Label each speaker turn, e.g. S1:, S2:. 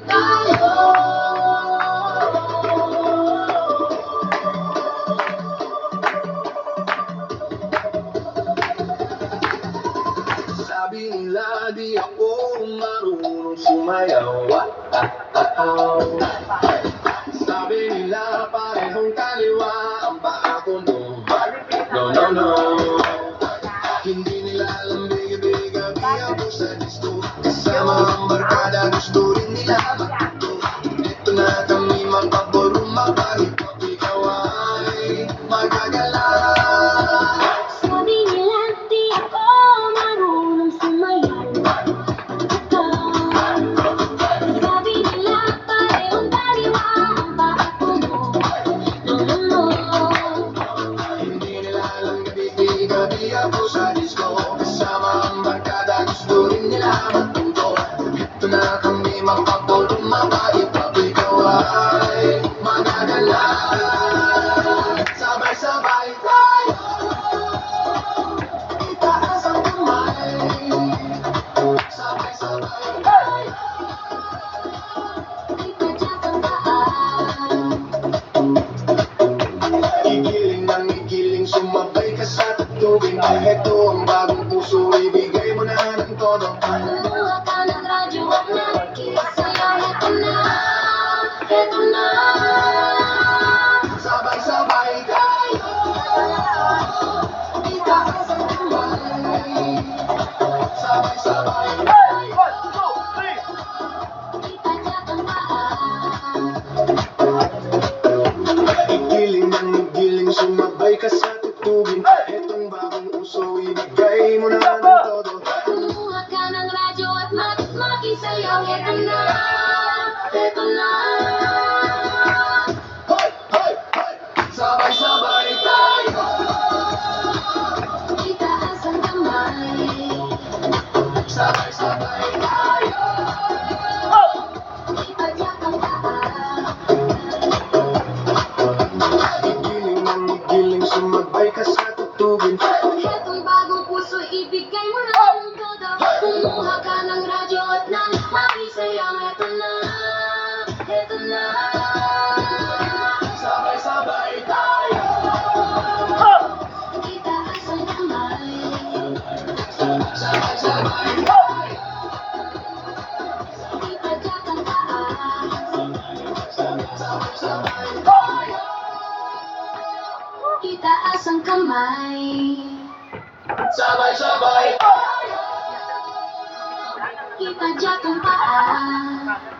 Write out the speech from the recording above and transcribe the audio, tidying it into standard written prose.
S1: tayo. Sabi nila di ako marunong sumayaw. Sabi nila parehong kaliwa ang paa ko, no. Hindi nila alam biga-biga ako sa disco. Kasama ang barkada, gusto rin nila matuto. Ito na kami magpapuro, mapahipap, ikaw ay magagala.
S2: Sabi nila di ako marunong sumayaw. Sabi nila parehong kaliwa ang paa ko, no.
S1: Hindi nila alam gabi-gabi ako sa disco. Kasama ang barkada, gusto rin nila matuto. Ito na kami magpapuro, mapahipap, ikaw ay magagala. Sabay-sabay tayo, itaas ang kamay. Sabay-sabay tayo,
S2: Ipadyak ang paa.
S1: igiling ng igiling, sumabay ka sa tugtugin. Ito ang bagong puso, ibigay mo na ng todo.
S2: Kumuha ka ng radyo at nakikisaya. Ito na, ito na.
S1: Sabay-sabay tayo, itaas ang kamay. Sabay-sabay tayo,
S2: Ipadyak ang paa.
S1: igiling ng igiling, sumabay ka sa tugtugin. Itong bagong uso, ibigay mo na ng todo.
S2: Kumuha ka ng radyo at makisayaw. Ito na, ito na.
S1: Hoy, hoy, hoy! Sabay-sabay tayo,
S2: Itaas ang kamay.
S1: sabay-sabay tayo.
S2: Ipadyak ang paa.
S1: Igiling ng igiling, sumabay ka sa tugtugin.
S2: Itong bagong puso, ibigay mo na ng todo. Kumuha ka ng radyo at makisayaw. Ito na, ito na.
S1: Sabay-sabay tayo,
S2: Itaas ang kamay.
S1: sabay-sabay tayo.
S2: Ipadyak ang paa.
S1: Sabay-sabay tayo,
S2: Itaas ang kamay.
S1: sabay-sabay tayo.
S2: Ipadyak ang paa.